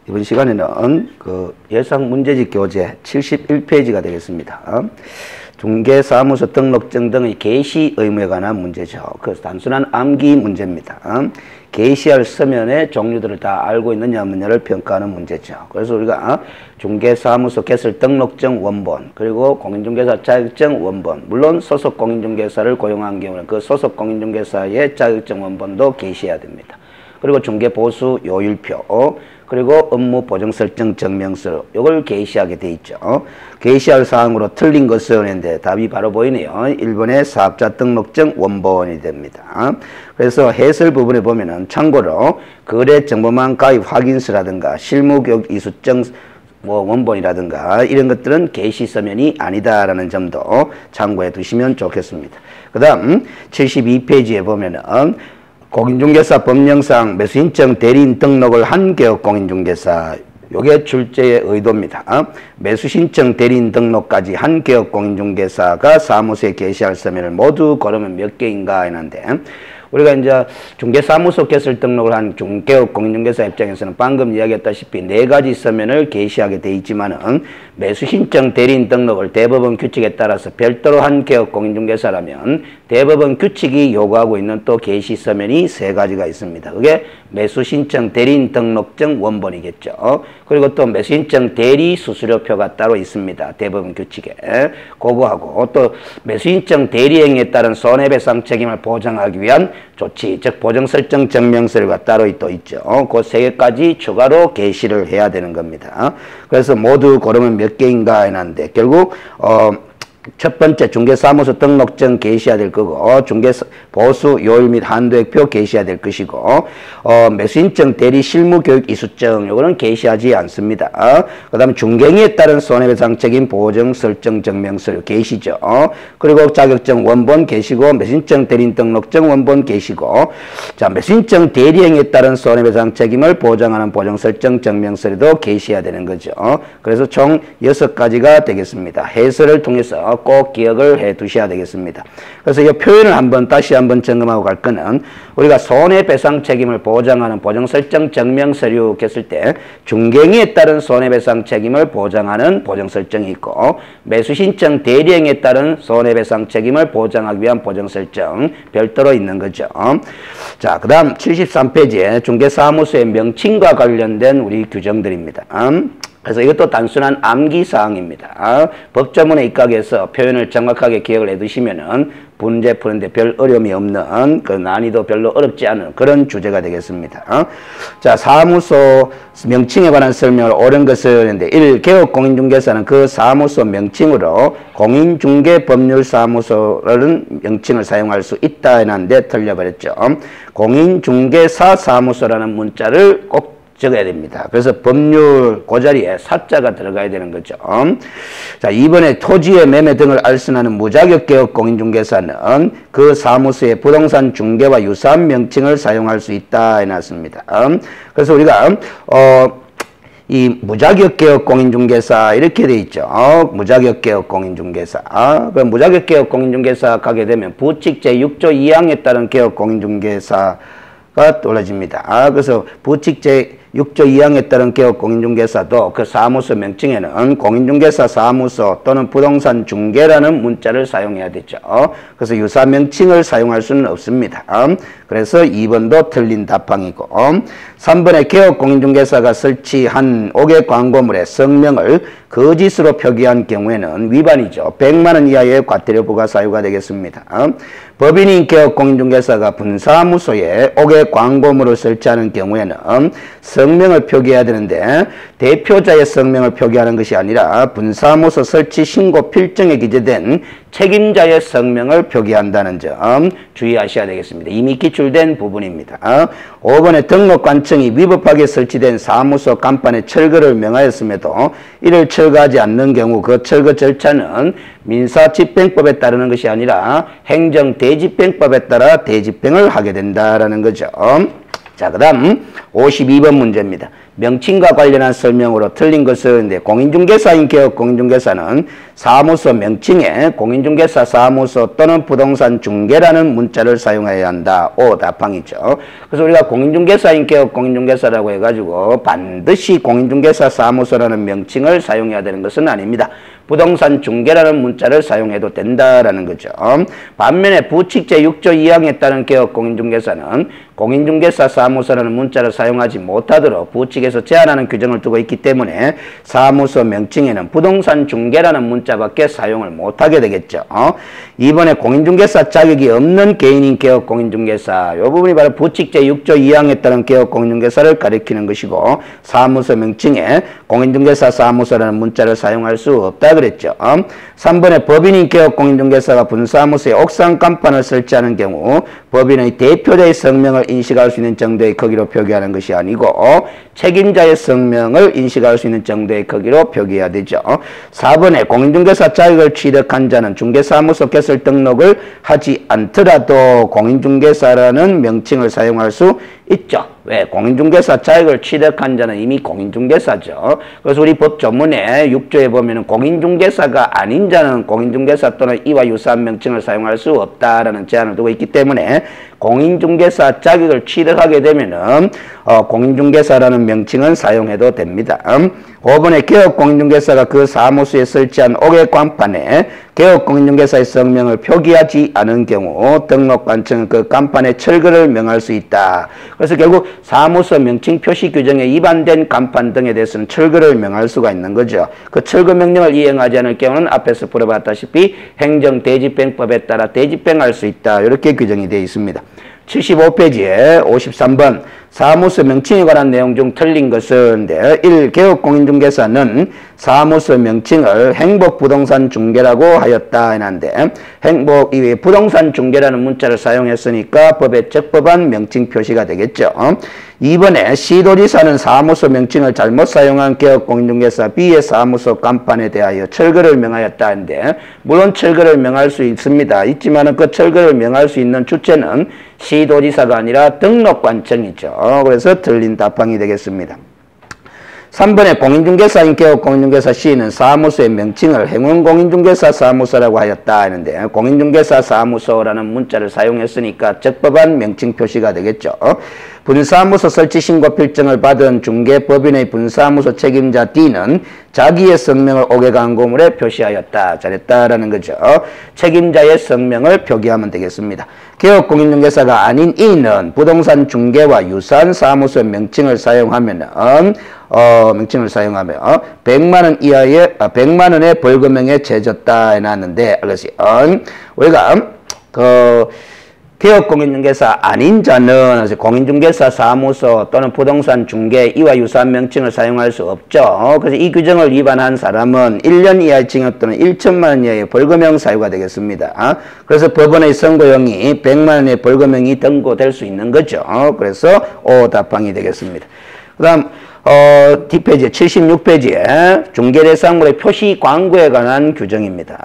이번 시간에는 그 예상 문제집 교재 71페이지가 되겠습니다. 중개사무소 등록증 등의 개시 의무에 관한 문제죠. 그래서 단순한 암기 문제입니다. 게시할 서면의 종류들을 다 알고 있느냐 없느냐를 평가하는 문제죠. 그래서 우리가 중개사무소 개설 등록증 원본, 그리고 공인중개사 자격증 원본, 물론 소속 공인중개사를 고용한 경우는 그 소속 공인중개사의 자격증 원본도 게시해야 됩니다. 그리고 중개보수 요율표, 그리고 업무 보정 설정 증명서, 이걸 게시하게 돼 있죠. 게시할 사항으로 틀린 것은 했는데 답이 바로 보이네요. 1번의 사업자 등록증 원본이 됩니다. 그래서 해설 부분에 보면은 참고로 거래 정보망 가입 확인서라든가 실무교육 이수증 원본이라든가 이런 것들은 게시 서면이 아니다라는 점도 참고해 두시면 좋겠습니다. 그 다음 72페이지에 보면은 공인중개사 법령상 매수인증 대리인 등록을 한 개업 공인중개사, 요게 출제의 의도입니다. 매수신청 대리인 등록까지 한 개업 공인중개사가 사무소에 게시할 서면을 모두 고르면 몇 개인가 했는데, 우리가 이제 중개사무소 개설 등록을 한 중개업 공인중개사 입장에서는 방금 이야기했다시피 4가지 서면을 게시하게 돼 있지만은 매수신청 대리인 등록을 대법원 규칙에 따라서 별도로 한 개업 공인중개사라면 대법원 규칙이 요구하고 있는 또 게시 서면이 3가지가 있습니다. 그게 매수신청 대리인 등록증 원본이겠죠. 그리고 또 매수신청 대리 수수료표가 따로 있습니다. 대법원 규칙에. 그거하고 또 매수신청 대리행위에 따른 손해배상 책임을 보장하기 위한 조치, 즉 보정설정 증명서류가 따로 또 있죠. 그 3개까지 추가로 게시를 해야 되는 겁니다. 그래서 모두 고르면 몇 개인가 했는데 결국 첫 번째 중개사무소 등록증 게시해야 될 거고, 중개보수 요율 및 한도액표 게시해야 될 것이고, 매수인증 대리 실무교육 이수증 요거는 게시하지 않습니다. 그 다음에 중개행위에 따른 손해배상 책임 보정 설정 증명서류 게시죠. 그리고 자격증 원본 게시고, 매수인증 대리인 등록증 원본 게시고, 자, 매수인증 대리행위에 따른 손해배상 책임을 보장하는 보정 설정 증명서류도 게시해야 되는 거죠. 그래서 총 6가지가 되겠습니다. 해설을 통해서 꼭 기억을 해 두셔야 되겠습니다. 그래서 이 표현을 다시 한번 점검하고 갈 거는, 우리가 손해배상 책임을 보장하는 보정설정 증명서류 했을 때 중개행위에 따른 손해배상 책임을 보장하는 보정설정이 있고, 매수신청 대리행위에 따른 손해배상 책임을 보장하기 위한 보정설정 별도로 있는 거죠. 자, 그 다음 73페이지에 중개사무소의 명칭과 관련된 우리 규정들입니다. 그래서 이것도 단순한 암기사항입니다. 법조문에 입각해서 표현을 정확하게 기억을 해두시면은 문제 푸는데 별 어려움이 없는, 그 난이도 별로 어렵지 않은 그런 주제가 되겠습니다. 자, 사무소 명칭에 관한 설명을 옳은 것을 했는데, 1. 개업 공인중개사는 그 사무소 명칭으로 공인중개법률사무소라는 명칭을 사용할 수 있다 했는데 틀려버렸죠. 공인중개사 사무소라는 문자를 꼭 적어야 됩니다. 그래서 법률 그 자리에 사자가 들어가야 되는 거죠. 자, 이번에 토지의 매매 등을 알선하는 무자격 개업 공인중개사는 그 사무소의 부동산 중개와 유사한 명칭을 사용할 수 있다 해놨습니다. 그래서 우리가 이 무자격 개업 공인중개사 이렇게 돼 있죠. 무자격 개업 공인중개사. 그 무자격 개업 공인중개사 가게 되면 부칙 제6조 2항에 따른 개업 공인중개사가 떨어집니다. 그래서 부칙 제6조 2항에 따른 개업 공인중개사도 그 사무소 명칭에는 공인중개사 사무소 또는 부동산 중개라는 문자를 사용해야 되죠. 그래서 유사 명칭을 사용할 수는 없습니다. 그래서 2번도 틀린 답항이고, 3번에 개업 공인중개사가 설치한 5개 광고물의 성명을 거짓으로 표기한 경우에는 위반이죠. 100만 원 이하의 과태료 부과 사유가 되겠습니다. 법인인 개업 공인중개사가 분사무소에 5개 광고물을 설치하는 경우에는 성명을 표기해야 되는데, 대표자의 성명을 표기하는 것이 아니라 분사무소 설치 신고 필증에 기재된 책임자의 성명을 표기한다는 점 주의하셔야 되겠습니다. 이미 기출된 부분입니다. 5번에 등록관청이 위법하게 설치된 사무소 간판에 철거를 명하였음에도 이를 철거하지 않는 경우 그 철거 절차는 민사집행법에 따르는 것이 아니라 행정대집행법에 따라 대집행을 하게 된다라는 거죠. 자, 그 다음 52번 문제입니다. 명칭과 관련한 설명으로 틀린 것은 공인중개사인 개업 공인중개사는 사무소 명칭에 공인중개사 사무소 또는 부동산 중개라는 문자를 사용해야 한다. O 답항이죠. 그래서 우리가 공인중개사인 개업 공인중개사라고 해가지고 반드시 공인중개사 사무소라는 명칭을 사용해야 되는 것은 아닙니다. 부동산 중개라는 문자를 사용해도 된다라는 거죠. 반면에 부칙 제6조 2항에 따른 개업 공인중개사는 공인중개사 사무소라는 문자를 사용하지 못하도록 부칙에서 제한하는 규정을 두고 있기 때문에 사무소 명칭에는 부동산 중개라는 문자밖에 사용을 못하게 되겠죠. 이번에 공인중개사 자격이 없는 개인인 개업 공인중개사, 이 부분이 바로 부칙 제6조 2항에 따른 개업 공인중개사를 가리키는 것이고, 사무소 명칭에 공인중개사 사무소라는 문자를 사용할 수 없다 그랬죠. 3번에 법인인 개업 공인중개사가 분사무소에 옥상 간판을 설치하는 경우 법인의 대표자의 성명을 인식할 수 있는 정도의 크기로 표기하는 것이 아니고 책임자의 성명을 인식할 수 있는 정도의 크기로 표기해야 되죠. 4번에 공인중개사 자격을 취득한 자는 중개사무소 개설 등록을 하지 않더라도 공인중개사라는 명칭을 사용할 수 있죠. 왜? 공인중개사 자격을 취득한 자는 이미 공인중개사죠. 그래서 우리 법 조문에 6조에 보면은 공인중개사가 아닌 자는 공인중개사 또는 이와 유사한 명칭을 사용할 수 없다라는 제한을 두고 있기 때문에 공인중개사 자격을 취득하게 되면은 공인중개사라는 명칭은 사용해도 됩니다. 5번에 개업 공인중개사가 그 사무소에 설치한 옥외 간판에 개업 공인중개사의 성명을 표기하지 않은 경우 등록관청은 그 간판에 철거를 명할 수 있다. 그래서 결국 사무소 명칭 표시 규정에 위반된 간판 등에 대해서는 철거를 명할 수가 있는 거죠. 그 철거 명령을 이행하지 않을 경우는 앞에서 풀어봤다시피 행정대집행법에 따라 대집행할 수 있다. 이렇게 규정이 되어 있습니다. 75페이지에 53번 사무소 명칭에 관한 내용 중 틀린 것은 1. 개업 공인중개사는 사무소 명칭을 행복부동산 중개라고 하였다 했는데 행복 이외에 부동산 중개라는 문자를 사용했으니까 법에 적법한 명칭 표시가 되겠죠. 2번에 시도지사는 사무소 명칭을 잘못 사용한 개업 공인중개사 B의 사무소 간판에 대하여 철거를 명하였다 하는데 물론 철거를 명할 수 있습니다. 있지만은 그 철거를 명할 수 있는 주체는 시도지사가 아니라 등록관청이죠. 그래서 틀린 답항이 되겠습니다. 3번에 공인중개사인 개업 공인중개사 C는 사무소의 명칭을 행운공인중개사 사무소라고 하였다 하는데 공인중개사 사무소라는 문자를 사용했으니까 적법한 명칭 표시가 되겠죠. 분사무소 설치 신고 필증을 받은 중개법인의 분사무소 책임자 D는 자기의 성명을 옥외 광고물에 표시하였다. 잘했다라는 거죠. 책임자의 성명을 표기하면 되겠습니다. 개업 공인중개사가 아닌 E는 부동산 중개와 유사한 사무소 명칭을 사용하면 100만 원 이하의 100만 원의 벌금형에 처해졌다 해놨는데 우리가 개업 공인중개사 아닌 자는 공인중개사 사무소 또는 부동산 중개 이와 유사한 명칭을 사용할 수 없죠. 그래서 이 규정을 위반한 사람은 1년 이하의 징역 또는 1천만 원 이하의 벌금형 사유가 되겠습니다. 그래서 법원의 선고형이 100만 원의 벌금형이 등고될 수 있는 거죠. 그래서 O 답항이 되겠습니다. 그 다음 뒷페이지에 76페이지에 중개대상물의 표시 광고에 관한 규정입니다.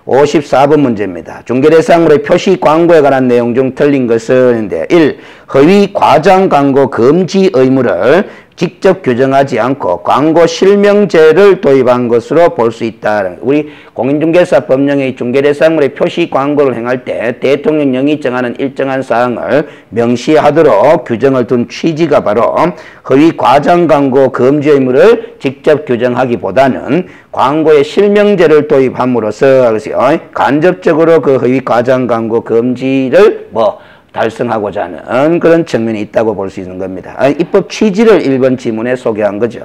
54번 문제입니다. 중개대상물의 표시 광고에 관한 내용 중 틀린 것은 1. 허위 과장 광고 금지 의무를 직접 규정하지 않고 광고 실명제를 도입한 것으로 볼 수 있다. 우리 공인중개사 법령의 중개대상물의 표시 광고를 행할 때 대통령령이 정하는 일정한 사항을 명시하도록 규정을 둔 취지가 바로 허위 과장 광고 금지 의무를 직접 규정하기보다는 광고의 실명제를 도입함으로써 간접적으로 그 허위 과장 광고 금지를 달성하고자 하는 그런 측면이 있다고 볼 수 있는 겁니다. 입법 취지를 1번 지문에 소개한 거죠.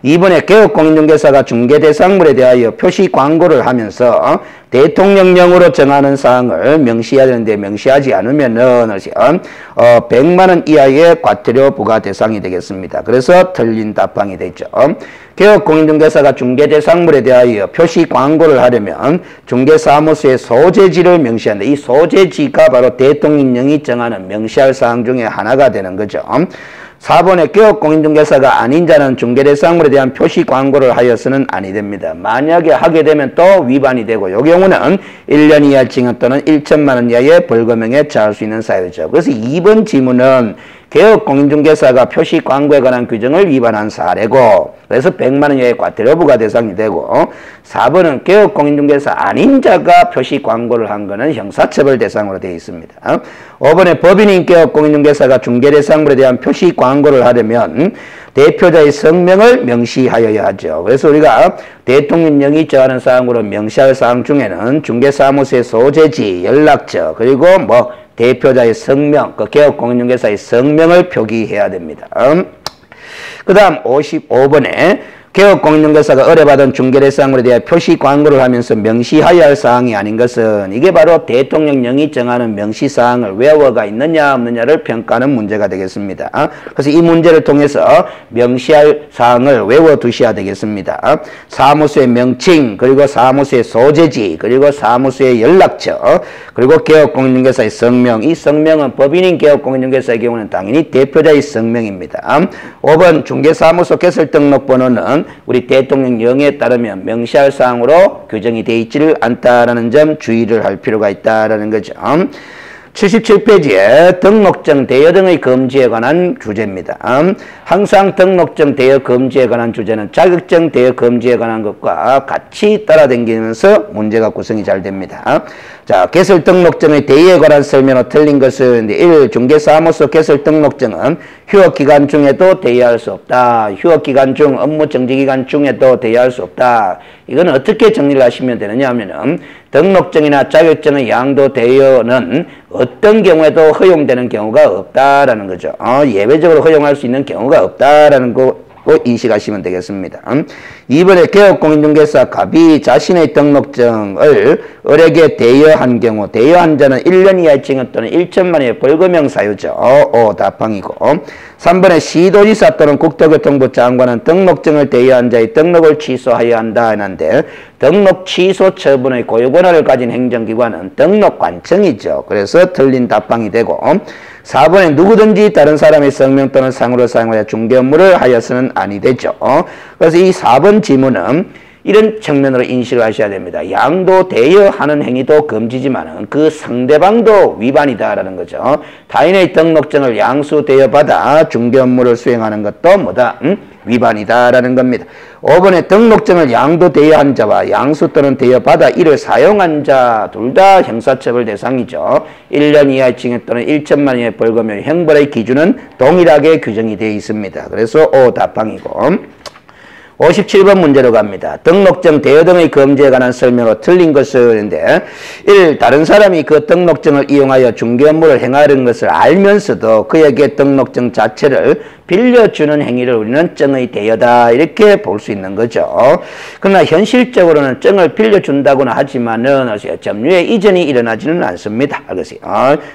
2번에 개업 공인중개사가 중개대상물에 대하여 표시 광고를 하면서 대통령령으로 정하는 사항을 명시해야 되는데 명시하지 않으면은 100만 원 이하의 과태료 부과 대상이 되겠습니다. 그래서 틀린 답항이 되죠. 개업 공인중개사가 중개대상물에 대하여 표시 광고를 하려면 중개사무소의 소재지를 명시한다. 이 소재지가 바로 대통령령이 정하는 명시할 사항 중에 하나가 되는 거죠. 4번에 개업 공인중개사가 아닌 자는 중개대상물에 대한 표시 광고를 하여서는 아니 됩니다. 만약에 하게 되면 또 위반이 되고 이 경우는 1년 이하 징역 또는 1천만 원 이하의 벌금형에 처할 수 있는 사유죠. 그래서 2번 지문은 개업 공인중개사가 표시 광고에 관한 규정을 위반한 사례고, 그래서 100만 원 이하의 과태료부과 대상이 되고, 4번은 개업 공인중개사 아닌 자가 표시 광고를 한 거는 형사처벌 대상으로 되어 있습니다. 5번에 법인인 개업 공인중개사가 중개대상물에 대한 표시 광고를 하려면 대표자의 성명을 명시하여야 하죠. 그래서 우리가 대통령령이 정하는 사항으로 명시할 사항 중에는 중개사무소의 소재지, 연락처, 그리고 뭐 대표자의 성명, 그 개업 공인중개사의 성명을 표기해야 됩니다. 그 다음 55번에 개업 공인중개사가 의뢰받은 중개대상물에 대해 표시 광고를 하면서 명시하여야 할 사항이 아닌 것은 이게 바로 대통령령이 정하는 명시사항을 외워가 있느냐 없느냐를 평가하는 문제가 되겠습니다. 그래서 이 문제를 통해서 명시할 사항을 외워두셔야 되겠습니다. 사무소의 명칭, 그리고 사무소의 소재지, 그리고 사무소의 연락처, 그리고 개업 공인중개사의 성명. 이 성명은 법인인 개업 공인중개사의 경우는 당연히 대표자의 성명입니다. 5번 중개사무소 개설등록번호는 우리 대통령령에 따르면 명시할 사항으로 규정이 되어 있지를 않다라는 점 주의를 할 필요가 있다라는 거죠. 77페이지에 등록증 대여 등의 금지에 관한 주제입니다. 항상 등록증 대여 금지에 관한 주제는 자격증 대여 금지에 관한 것과 같이 따라다니면서 문제가 구성이 잘 됩니다. 자, 개설 등록증의 대여에 관한 설명은 틀린 것은 1. 중개사무소 개설 등록증은 휴업기간 중에도 대여할 수 없다. 휴업기간 중, 업무 정지기간 중에도 대여할 수 없다. 이건 어떻게 정리를 하시면 되느냐 하면은 등록증이나 자격증의 양도 대여는 어떤 경우에도 허용되는 경우가 없다라는 거죠. 예외적으로 허용할 수 있는 경우가 없다라는 거 인식하시면 되겠습니다. 2번에 개업공인중개사 갑이 자신의 등록증을 을에게 대여한 경우 대여한 자는 1년 이하의 징역 또는 1천만 원의 벌금형 사유죠. 답항이고 3번에 시도지사 또는 국토교통부 장관은 등록증을 대여한 자의 등록을 취소하여야 한다 하는데 등록 취소 처분의 고유 권한을 가진 행정기관은 등록관청이죠. 그래서 틀린 답항이 되고 4번에 누구든지 다른 사람의 성명 또는 상으로 사용하여 중개 업무를 하여서는 아니 되죠. 그래서 이 4번 지문은 이런 측면으로 인식을 하셔야 됩니다. 양도 대여하는 행위도 금지지만 그 상대방도 위반이다라는 거죠. 타인의 등록증을 양수 대여받아 중개 업무를 수행하는 것도 뭐다? 위반이다라는 겁니다. 5번에 등록증을 양도 대여한 자와 양수 또는 대여받아 이를 사용한 자 둘 다 형사처벌 대상이죠. 1년 이하의 징역 또는 1천만 원의 벌금의 형벌의 기준은 동일하게 규정이 되어 있습니다. 그래서 답항이고 57번 문제로 갑니다. 등록증 대여 등의 금지에 관한 설명으로 틀린 것은 1. 다른 사람이 그 등록증을 이용하여 중개 업무를 행하는 것을 알면서도 그에게 등록증 자체를 빌려주는 행위를 우리는 증의 대여다 이렇게 볼 수 있는 거죠. 그러나 현실적으로는 증을 빌려준다고는 하지만은 점유의 이전이 일어나지는 않습니다.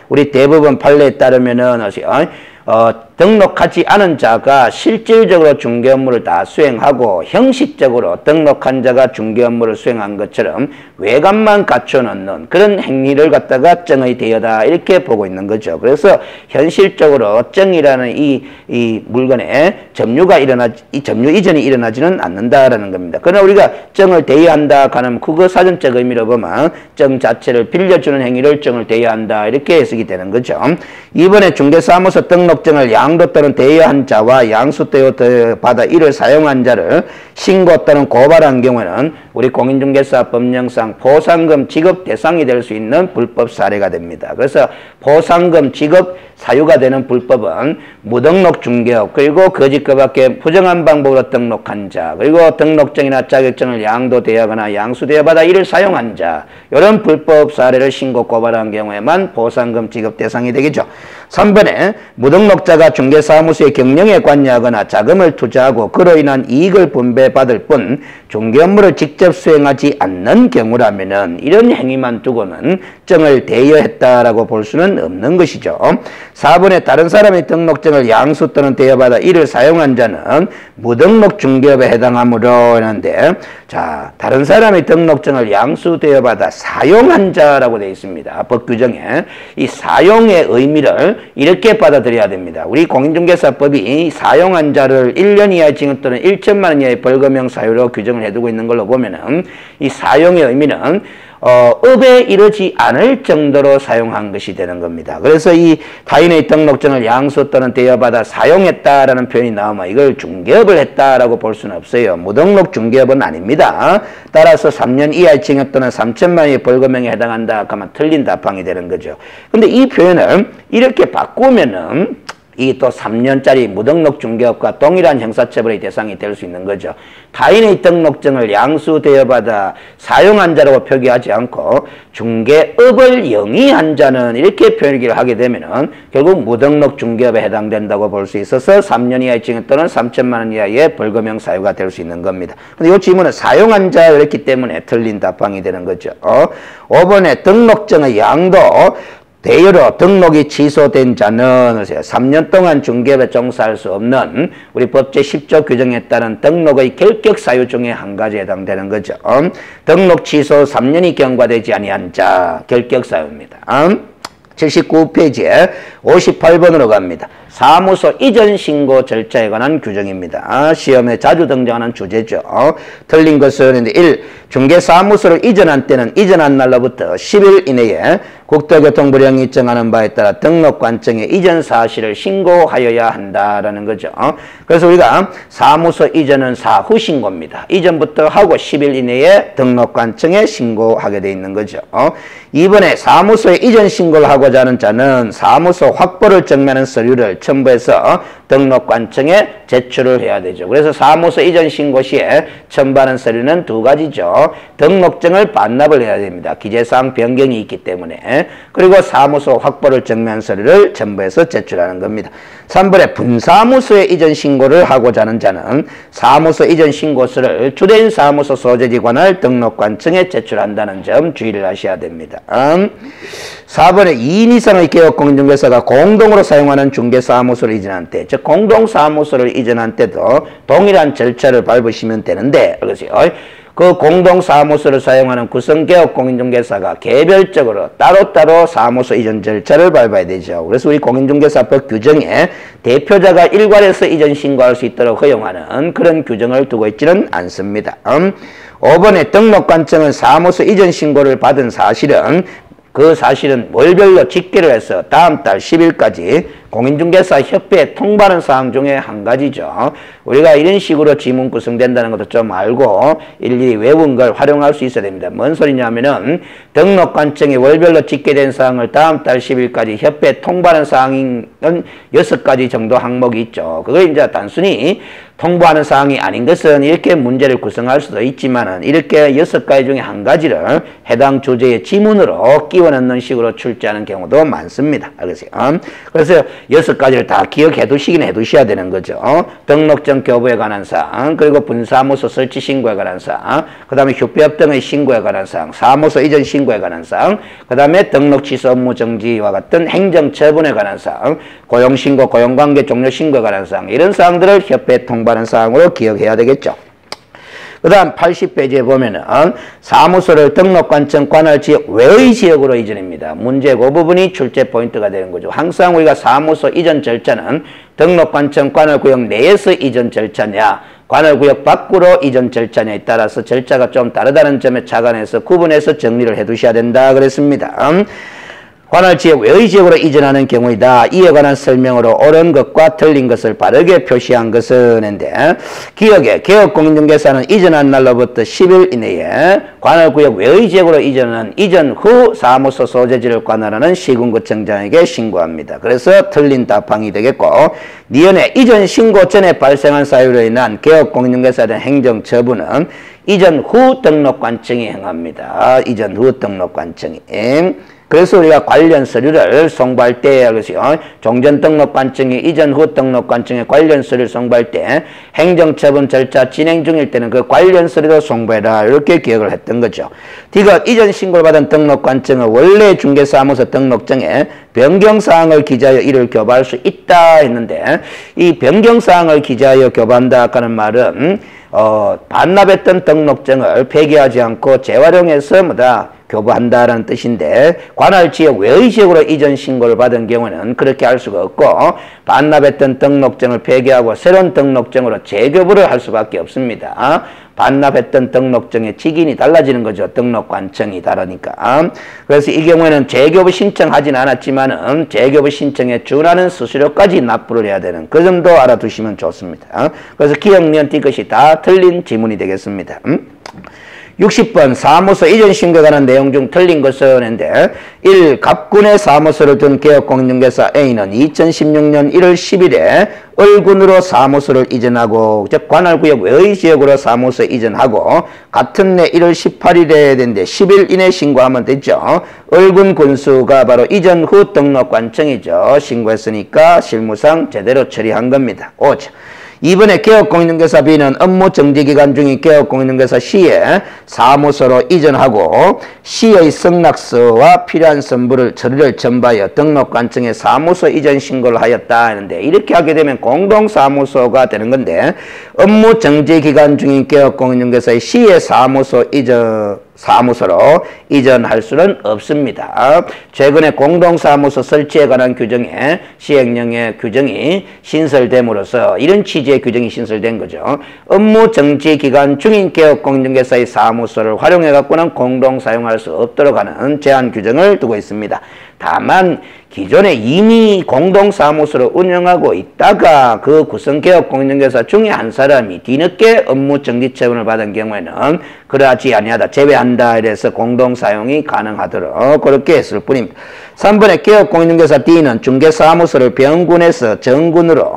우리 대부분 판례에 따르면은 등록하지 않은 자가 실질적으로 중개 업무를 다 수행하고 형식적으로 등록한 자가 중개 업무를 수행한 것처럼 외관만 갖춰놓는 그런 행위를 갖다가 증의 대여다 이렇게 보고 있는 거죠. 그래서 현실적으로 증이라는 이 물건에 점유 이전이 일어나지는 않는다라는 겁니다. 그러나 우리가 증을 대여한다 하면 국어 사전적 의미로 보면 증 자체를 빌려주는 행위를 증을 대여한다 이렇게 해석이 되는 거죠. 이번에 중개사무소 등록증을 양도 또는 대여한 자와 양수 대여받아 이를 사용한 자를 신고 또는 고발한 경우에는 우리 공인중개사 법령상 포상금 지급 대상이 될 수 있는 불법 사례가 됩니다. 그래서 포상금 지급 사유가 되는 불법은 무등록 중개업 그리고 거짓거밖에 부정한 방법으로 등록한 자 그리고 등록증이나 자격증을 양도 대여하거나 양수 대여받아 이를 사용한 자 이런 불법 사례를 신고 고발한 경우에만 포상금 지급 대상이 되겠죠. 3번에 무등록자가 중개사무소의 경영에 관여하거나 자금을 투자하고 그로 인한 이익을 분배받을 뿐 중개 업무를 직접 수행하지 않는 경우라면은 이런 행위만 두고는 증을 대여했다라고 볼 수는 없는 것이죠. 4번에 다른 사람의 등록증을 양수 또는 대여받아 이를 사용한 자는 무등록 중개업에 해당하므로 하는데 자 다른 사람의 등록증을 양수 대여받아 사용한 자라고 되어 있습니다. 법 규정에 이 사용의 의미를 이렇게 받아들여야 됩니다. 우리 공인중개사법이 사용한 자를 1년 이하의 징역 또는 1천만 원 이하의 벌금형 사유로 규정을 해두고 있는 걸로 보면은 이 사용의 의미는 업에 이르지 않을 정도로 사용한 것이 되는 겁니다. 그래서 이 타인의 등록증을 양수 또는 대여받아 사용했다라는 표현이 나오면 이걸 중개업을 했다라고 볼 수는 없어요. 무등록 중개업은 아닙니다. 따라서 3년 이하의 징역 또는 3천만 원의 벌금형에 해당한다 하면 틀린 답항이 되는 거죠. 근데 이 표현을 이렇게 바꾸면은 이 또 3년짜리 무등록 중개업과 동일한 형사처벌의 대상이 될 수 있는 거죠. 타인의 등록증을 양수 대여받아 사용한 자라고 표기하지 않고 중개업을 영위한 자는 이렇게 표기를 하게 되면은 결국 무등록 중개업에 해당된다고 볼 수 있어서 3년 이하의 징역 또는 3천만 원 이하의 벌금형 사유가 될 수 있는 겁니다. 근데 이 질문은 사용한 자였기 때문에 틀린 답항이 되는 거죠. 5번에 등록증의 양도 대여로 등록이 취소된 자는 3년 동안 중개업에 종사할 수 없는 우리 법제 10조 규정에 따른 등록의 결격 사유 중에 한 가지에 해당되는 거죠. 등록 취소 3년이 경과되지 아니한 자 결격 사유입니다. 79페이지에 58번으로 갑니다. 사무소 이전 신고 절차에 관한 규정입니다. 시험에 자주 등장하는 주제죠. 틀린 것은 1. 중개사무소를 이전한 때는 이전한 날로부터 10일 이내에 국토교통부령이 정하는 바에 따라 등록관청에 이전 사실을 신고하여야 한다라는 거죠. 그래서 우리가 사무소 이전은 사후 신고입니다. 이전부터 하고 10일 이내에 등록관청에 신고하게 돼 있는 거죠. 이번에 사무소에 이전 신고를 하고자 하는 자는 사무소 확보를 증명하는 서류를 첨부해서 등록관청에 제출을 해야 되죠. 그래서 사무소 이전 신고 시에 첨부하는 서류는 두 가지죠. 등록증을 반납을 해야 됩니다. 기재사항 변경이 있기 때문에. 그리고 사무소 확보를 증명한 서류를 첨부해서 제출하는 겁니다. 3번에 분사무소에 이전 신고를 하고자 하는 자는 사무소 이전 신고서를 주된 사무소 소재지 관할 등록관청에 제출한다는 점 주의를 하셔야 됩니다. 4번에 2인 이상의 개업공인중개사가 공동으로 사용하는 중개사무소를 이전한 때, 즉 공동사무소를 이전한 때도 동일한 절차를 밟으시면 되는데, 그렇죠? 그 공동사무소를 사용하는 구성개업공인중개사가 개별적으로 따로따로 사무소 이전 절차를 밟아야 되죠. 그래서 우리 공인중개사법 규정에 대표자가 일괄해서 이전 신고할 수 있도록 허용하는 그런 규정을 두고 있지는 않습니다. 5번에 등록관청은 사무소 이전 신고를 받은 사실은 그 사실은 월별로 집계를 해서 다음 달 10일까지 공인중개사 협회에 통보하는 사항 중에 한 가지죠. 우리가 이런 식으로 지문 구성된다는 것도 좀 알고 일일이 외운 걸 활용할 수 있어야 됩니다. 뭔 소리냐면은 등록관청이 월별로 집계된 사항을 다음 달 10일까지 협회에 통보하는 사항은 6가지 정도 항목이 있죠. 그걸 이제 단순히 통보하는 사항이 아닌 것은 이렇게 문제를 구성할 수도 있지만은 이렇게 6가지 중에 한 가지를 해당 주제의 지문으로 끼워 넣는 식으로 출제하는 경우도 많습니다. 알겠어요? 그래서 6가지를 다 기억해 두시긴 해 두셔야 되는 거죠. 등록증 교부에 관한 사항, 그리고 분사무소 설치 신고에 관한 사항, 그 다음에 휴폐업 등의 신고에 관한 사항, 사무소 이전 신고에 관한 사항, 그 다음에 등록 취소 업무 정지와 같은 행정처분에 관한 사항, 고용신고, 고용관계 종료 신고에 관한 사항, 이런 사항들을 협회에 통보하는 사항으로 기억해야 되겠죠. 그 다음 80페이지에 보면은 사무소를 등록관청 관할지역 외의 지역으로 이전입니다. 문제 그 부분이 출제 포인트가 되는 거죠. 항상 우리가 사무소 이전 절차는 등록관청 관할구역 내에서 이전 절차냐 관할구역 밖으로 이전 절차냐에 따라서 절차가 좀 다르다는 점에 착안해서 구분해서 정리를 해 두셔야 된다 그랬습니다. 관할지역 외의 지역으로 이전하는 경우이다. 이에 관한 설명으로 옳은 것과 틀린 것을 바르게 표시한 것은 인데 기억에 개업공인중개사는 이전한 날로부터 10일 이내에 관할구역 외의 지역으로 이전하는 이전 후 사무소 소재지를 관할하는 시군구청장에게 신고합니다. 그래서 틀린 답항이 되겠고 니은의 이전 신고 전에 발생한 사유로 인한 개업공인중개사에 대한 행정처분은 이전 후 등록관청이 행합니다. 이전 후 등록관청이. 그래서 우리가 관련 서류를 송부할 때, 종전등록관청이 이전 후 등록관청에 관련 서류를 송부할 때 행정처분 절차 진행 중일 때는 그 관련 서류도 송부해라 이렇게 기억을 했던 거죠. 디귿 이전 신고를 받은 등록관청은 원래 중개사무소 등록증에 변경사항을 기재하여 이를 교부할 수 있다 했는데 이 변경사항을 기재하여 교부한다 하는 말은 반납했던 등록증을 폐기하지 않고 재활용해서 교부한다라는 뜻인데 관할지역 외의 지역으로 이전 신고를 받은 경우는 그렇게 할 수가 없고 반납했던 등록증을 폐기하고 새로운 등록증으로 재교부를 할 수밖에 없습니다. 반납했던 등록증의 직인이 달라지는 거죠. 등록관청이 다르니까. 그래서 이 경우에는 재교부 신청하진 않았지만은 재교부 신청에 준하는 수수료까지 납부를 해야 되는 그 점도 알아두시면 좋습니다. 그래서 기억니은 이것이 다 틀린 지문이 되겠습니다. 60번 사무소 이전 신고에 관한 내용 중 틀린 것은 했는데 1. 갑군의 사무소를 둔 개업공인중개사 A는 2016년 1월 10일에 을군으로 사무소를 이전하고 즉 관할구역 외의 지역으로 사무소 이전하고 같은 해 1월 18일에 된데 10일 이내 신고하면 되죠. 을군 군수가 바로 이전 후 등록관청이죠. 신고했으니까 실무상 제대로 처리한 겁니다. 5죠. 이번에 개업공인중개사 B는 업무 정지기간 중인 개업공인중개사 C에 사무소로 이전하고 C의 승낙서와 필요한 서류를 첨부하여 등록관청에 사무소 이전 신고를 하였다 하는데 이렇게 하게 되면 공동사무소가 되는 건데 업무 정지기간 중인 개업공인중개사의 C의 사무소로 이전할 수는 없습니다. 최근에 공동사무소 설치에 관한 규정에 시행령의 규정이 신설됨으로써 이런 취지의 규정이 신설된 거죠. 업무 정지 기간 중인 개업공인중개사의 사무소를 활용해 갖고는 공동 사용할 수 없도록 하는 제한 규정을 두고 있습니다. 다만 기존에 이미 공동사무소를 운영하고 있다가 그 구성개업공인중개사 중에 한 사람이 뒤늦게 업무 정지 처분을 받은 경우에는 그러하지 아니하다 제외한다 이래서 공동사용이 가능하도록 그렇게 했을 뿐입니다. 3번에 개업공인중개사 D는 중개사무소를 병군에서 정군으로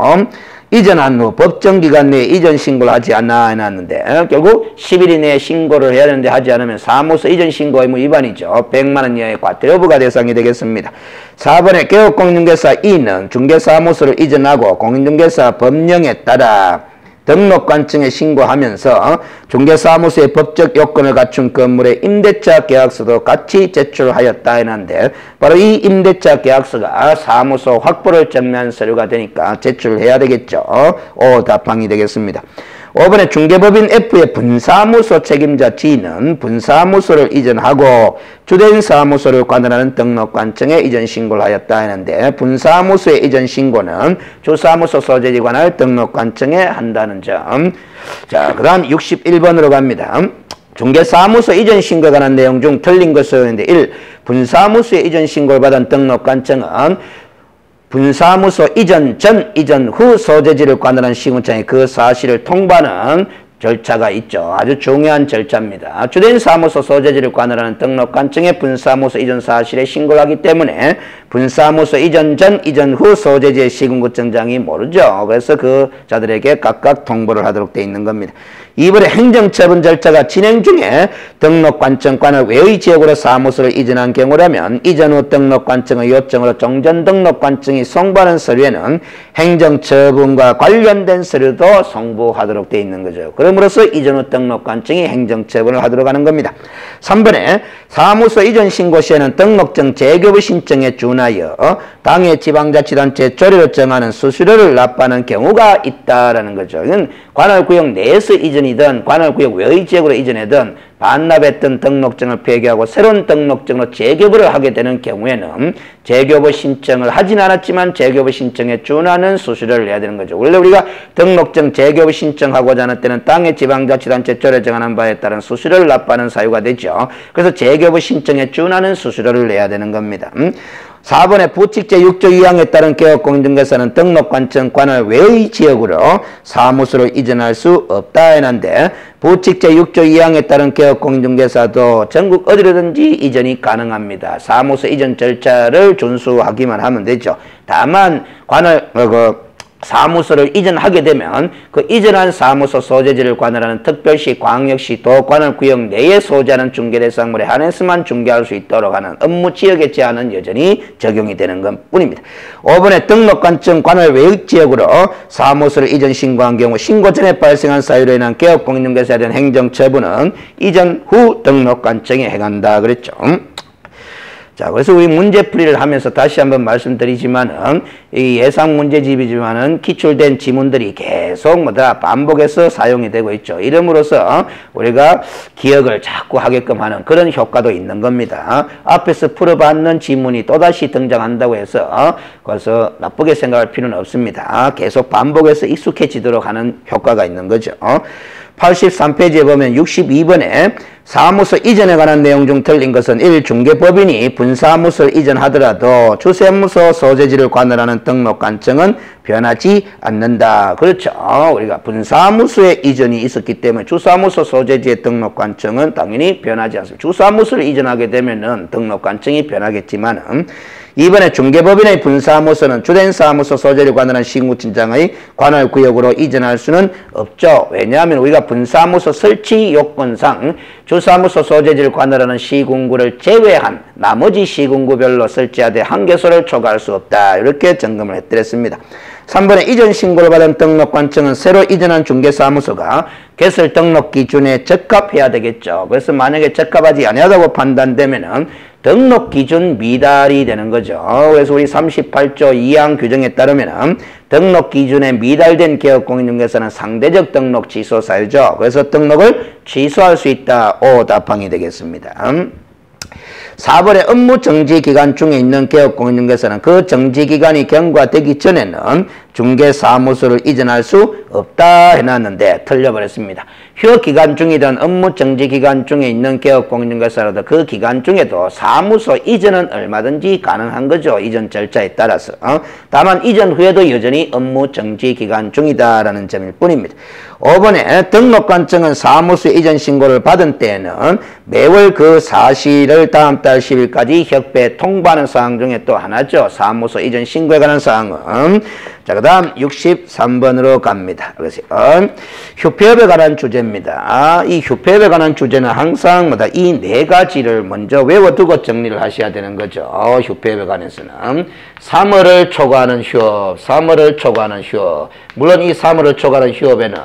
이전한 후 법정기간 내에 이전 신고를 하지 않아 해놨는데 결국 10일 이내에 신고를 해야 되는데 하지 않으면 사무소 이전 신고 의무 위반이죠. 100만 원 이하의 과태료부가 대상이 되겠습니다. 4번에 개업공인중개사 E는 중개사무소를 이전하고 공인중개사 법령에 따라 등록관청에 신고하면서 중개사무소의 법적 요건을 갖춘 건물의 임대차 계약서도 같이 제출하였다 했는데 바로 이 임대차 계약서가 사무소 확보를 전면 서류가 되니까 제출해야 되겠죠. 오 답항이 되겠습니다. 5번에 중개법인 F의 분사무소 책임자 G는 분사무소를 이전하고 주된 사무소를 관할하는 등록관청에 이전 신고를 하였다 하는데 분사무소의 이전 신고는 주사무소 소재지 관할 등록관청에 한다는 점. 자, 그 다음 61번으로 갑니다. 중개사무소 이전 신고에 관한 내용 중 틀린 것은 있는데 1. 분사무소의 이전 신고를 받은 등록관청은 분사무소 이전 전, 이전 후 소재지를 관할한 시군청에 그 사실을 통보하는 절차가 있죠. 아주 중요한 절차입니다. 주된 사무소 소재지를 관할하는 등록관청에 분사무소 이전 사실에 신고를 하기 때문에 분사무소 이전 전, 이전 후 소재지의 시군구청장이 모르죠. 그래서 그 자들에게 각각 통보를 하도록 되어 있는 겁니다. 이번에 행정처분 절차가 진행 중에 등록관청 관할 외의 지역으로 사무소를 이전한 경우라면 이전 후 등록관청의 요청으로 종전 등록관청이 송부하는 서류에는 행정처분과 관련된 서류도 송부하도록 되어 있는 거죠. 그럼으로써 이전 후 등록관청이 행정처분을 하도록 하는 겁니다. 3번에 사무소 이전 신고 시에는 등록증 재교부 신청에 준하여 당해 지방자치단체 조례로 정하는 수수료를 납부하는 경우가 있다라는 거죠. 이건 관할구역 내에서 이전이든 관할구역 외의 지역으로 이전이든 반납했던 등록증을 폐기하고 새로운 등록증으로 재교부를 하게 되는 경우에는 재교부 신청을 하진 않았지만 재교부 신청에 준하는 수수료를 내야 되는 거죠. 원래 우리가 등록증 재교부 신청하고자 하는 때는 당의 지방자치단체 조례 정하는 바에 따른 수수료를 납부하는 사유가 되죠. 그래서 재교부 신청에 준하는 수수료를 내야 되는 겁니다. 4번에 부칙 제6조 2항에 따른 개업공인중개사는 등록관청 관할 외의 지역으로 사무소를 이전할 수 없다 해놨는데 부칙 제6조 2항에 따른 개업공인중개사도 전국 어디로든지 이전이 가능합니다. 사무소 이전 절차를 준수하기만 하면 되죠. 다만 관할 사무소를 이전하게 되면 그 이전한 사무소 소재지를 관할하는 특별시, 광역시, 도관할구역 내에 소재하는 중개대상물에 한해서만 중개할 수 있도록 하는 업무 지역의 제한은 여전히 적용이 되는 것 뿐입니다. 5번에 등록관청 관할 외의 지역으로 사무소를 이전 신고한 경우 신고 전에 발생한 사유로 인한 개업공인중개사에 대한 행정처분은 이전 후 등록관청에 행한다 그랬죠. 자, 그래서 우리 문제풀이를 하면서 다시 한번 말씀드리지만은 이 예상 문제집이지만은 기출된 지문들이 계속 뭐다 반복해서 사용이 되고 있죠. 이름으로써 우리가 기억을 자꾸 하게끔 하는 그런 효과도 있는 겁니다. 앞에서 풀어봤는 지문이 또다시 등장한다고 해서 그래서 나쁘게 생각할 필요는 없습니다. 계속 반복해서 익숙해지도록 하는 효과가 있는 거죠. 83페이지에 보면 62번에 사무소 이전에 관한 내용 중 틀린 것은 1. 중개법인이 분사무소를 이전하더라도 주세무소 소재지를 관할하는 등록관청은 변하지 않는다. 그렇죠. 우리가 분사무소의 이전이 있었기 때문에 주사무소 소재지의 등록관청은 당연히 변하지 않습니다. 주사무소를 이전하게 되면은 등록관청이 변하겠지만은 이번에 중개법인의 분사무소는 주된 사무소 소재를 관할한 시군청장의 관할구역으로 이전할 수는 없죠. 왜냐하면 우리가 분사무소 설치 요건상 주사무소 소재지를 관할하는 시군구를 제외한 나머지 시군구별로 설치하되 한 개소를 초과할 수 없다. 이렇게 점검을 해드렸습니다. 3번에 이전 신고를 받은 등록관청은 새로 이전한 중개사무소가 개설 등록 기준에 적합해야 되겠죠. 그래서 만약에 적합하지 아니하다고 판단되면은 등록 기준 미달이 되는 거죠. 그래서 우리 38조 2항 규정에 따르면은 등록 기준에 미달된 개업공인중개사는 상대적 등록 취소 사유죠. 그래서 등록을 취소할 수 있다. O 답항이 되겠습니다. 4번에 업무 정지 기간 중에 있는 개업공인중개사는 그 정지 기간이 경과되기 전에는 중개사무소를 이전할 수 없다 해놨는데 틀려버렸습니다. 휴업 기간 중이든 업무 정지 기간 중에 있는 개업공인중개사라도 그 기간 중에도 사무소 이전은 얼마든지 가능한 거죠. 이전 절차에 따라서. 다만 이전 후에도 여전히 업무 정지 기간 중이다라는 점일 뿐입니다. 5번에 등록관청은 사무소 이전 신고를 받은 때에는 매월 그 사실을 다음 달 10일까지 협회에 통보하는 사항 중에 또 하나죠. 사무소 이전 신고에 관한 사항은 자, 그 다음 63번으로 갑니다. 그래서 휴폐업에 관한 주제입니다. 이 휴폐업에 관한 주제는 항상 뭐다 이 네 가지를 먼저 외워두고 정리를 하셔야 되는 거죠. 휴폐업에 관해서는 3월을 초과하는 휴업, 3월을 초과하는 휴업. 물론 이 3월을 초과하는 휴업에는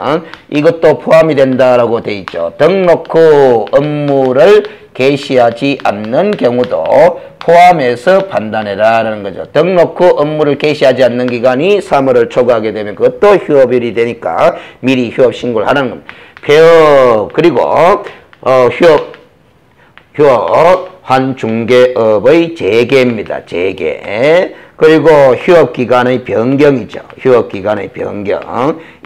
이것도 포함이 된다라고 돼 있죠. 등록 후 업무를 개시하지 않는 경우도 포함해서 판단해라라는 거죠. 등록 후 업무를 개시하지 않는 기간이 3월을 초과하게 되면 그것도 휴업일이 되니까 미리 휴업 신고를 하는 겁니다. 폐업 그리고 휴업 환중개업의 재개입니다. 재개. 그리고 휴업기간의 변경이죠. 휴업기간의 변경.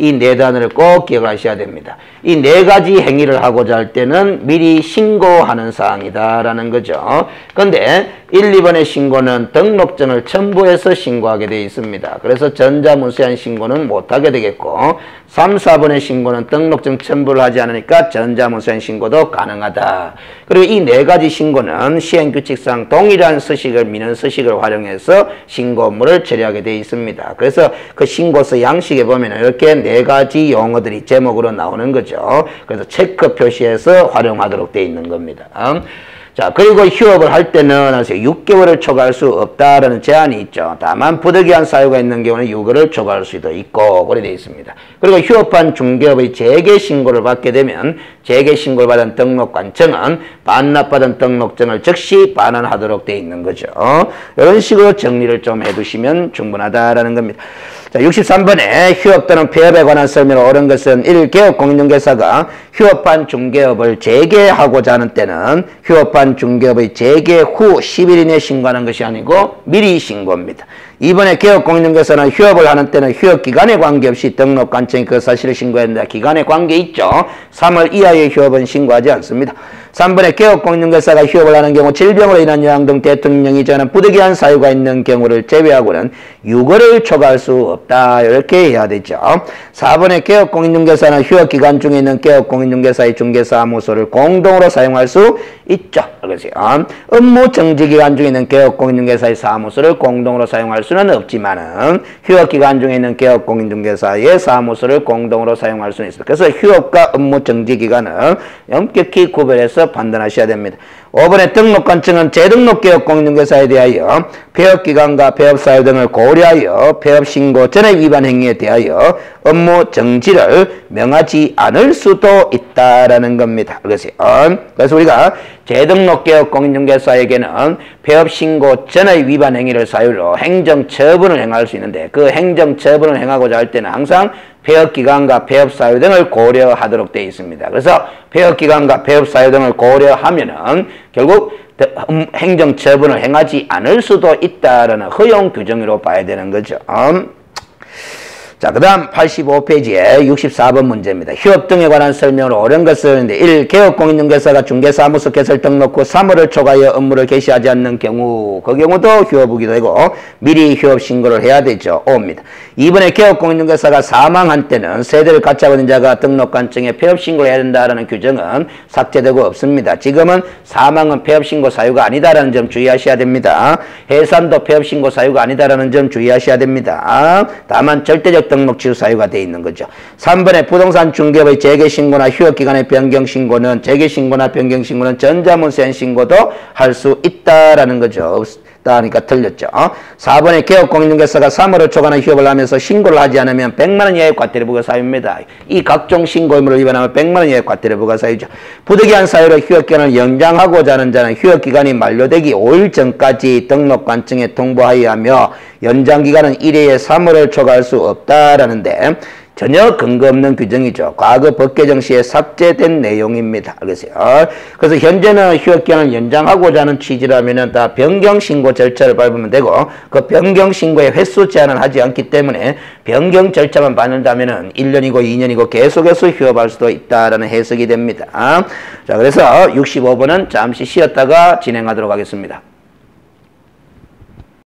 이 네 단어를 꼭 기억하셔야 됩니다. 이 네 가지 행위를 하고자 할 때는 미리 신고하는 사항이다라는 거죠. 그런데 1, 2번의 신고는 등록증을 첨부해서 신고하게 되어 있습니다. 그래서 전자문서한 신고는 못하게 되겠고 3, 4번의 신고는 등록증 첨부를 하지 않으니까 전자문서한 신고도 가능하다. 그리고 이 네 가지 신고는 시행규칙상 동일한 서식을 민원 서식을 활용해서 신고 업무를 처리하게 되어 있습니다. 그래서 그 신고서 양식에 보면 이렇게 네 가지 용어들이 제목으로 나오는 거죠. 그래서 체크 표시해서 활용하도록 되어 있는 겁니다. 자, 그리고 휴업을 할 때는 6개월을 초과할 수 없다라는 제한이 있죠. 다만 부득이한 사유가 있는 경우는 6개월을 초과할 수도 있고 그렇게 되어 있습니다. 그리고 휴업한 중개업의 재개 신고를 받게 되면 재개 신고를 받은 등록관청은 반납받은 등록증을 즉시 반환하도록 되어 있는 거죠. 이런 식으로 정리를 좀 해두시면 충분하다라는 겁니다. 자, 63번에 휴업 또는 폐업에 관한 설명을 옳은 것은 1. 개업공인중개사가 휴업한 중개업을 재개하고자 하는 때는 휴업한 중개업의 재개 후 10일 이내에 신고하는 것이 아니고 미리 신고입니다. 이번에 개업공인중개사는 휴업을 하는 때는 휴업기간에 관계없이 등록관청이 그 사실을 신고해야 된다. 기간에 관계 있죠. 3월 이하의 휴업은 신고하지 않습니다. 3번에 개업공인중개사가 휴업을 하는 경우 질병으로 인한 요양 등 대통령이 정하는 부득이한 사유가 있는 경우를 제외하고는 6월을 초과할 수 없다. 이렇게 해야 되죠. 4번에 개업공인중개사는 휴업기간 중에 있는 개업공인중개사의 중개사무소를 공동으로 사용할 수 있죠. 그래서 업무 정지기간 중에 있는 개업공인중개사의 사무소를 공동으로 사용할 수는 없지만은 휴업기간 중에 있는 개업공인중개사의 사무소를 공동으로 사용할 수는 있습니다. 그래서 휴업과 업무 정지기간을 엄격히 구별해서 판단하셔야 됩니다. 5번의 등록관청은 재등록개업 공인중개사에 대하여 폐업기간과 폐업사유 등을 고려하여 폐업신고 전의 위반 행위에 대하여 업무 정지를 명하지 않을 수도 있다라는 겁니다. 그래서 우리가 재등록개업 공인중개사에게는 폐업신고 전의 위반 행위를 사유로 행정처분을 행할 수 있는데 그 행정처분을 행하고자 할 때는 항상 폐업기간과 폐업사유 등을 고려하도록 되어 있습니다. 그래서 폐업기간과 폐업사유 등을 고려하면은 결국 행정처분을 행하지 않을 수도 있다라는 허용 규정으로 봐야 되는 거죠. 자, 그 다음 85페이지에 64번 문제입니다. 휴업 등에 관한 설명을 옳은 것을 쓰는데 1. 개업공인중개사가 중개사무소 개설 등록 후 3월을 초과하여 업무를 개시하지 않는 경우 그 경우도 휴업이기도 하고 미리 휴업 신고를 해야 되죠. 5입니다. 2번에 개업공인중개사가 사망한 때는 세대를 같이 하고 있는 자가 등록관청에 폐업신고를 해야 된다는 규정은 삭제되고 없습니다. 지금은 사망은 폐업신고 사유가 아니다라는 점 주의하셔야 됩니다. 해산도 폐업신고 사유가 아니다라는 점 주의하셔야 됩니다. 다만 절대적 등록 취소 사유가 되어 있는 거죠. 3번에 부동산 중개업의 재개신고나 휴업기간의 변경신고는 재개신고나 변경신고는 전자문서행 신고도 할 수 있다라는 거죠. 그러니까 틀렸죠. 4번에 개업공인중개사가 3월을 초과하는 휴업을 하면서 신고를 하지 않으면 100만 원 이하의 과태료 부과 사유입니다. 이 각종 신고 의무를 위반하면 100만 원 이하의 과태료 부과 사유죠. 부득이한 사유로 휴업기간을 연장하고자 하는 자는 휴업기간이 만료되기 5일 전까지 등록관청에 통보하여야 하며 연장기간은 1회에 3월을 초과할 수 없다라는데 전혀 근거 없는 규정이죠. 과거 법 개정 시에 삭제된 내용입니다. 그래서 현재는 휴업기간을 연장하고자 하는 취지라면 다 변경신고 절차를 밟으면 되고 그 변경신고에 횟수 제한을 하지 않기 때문에 변경 절차만 밟는다면 1년이고 2년이고 계속해서 휴업할 수도 있다라는 해석이 됩니다. 자, 그래서 65번은 잠시 쉬었다가 진행하도록 하겠습니다.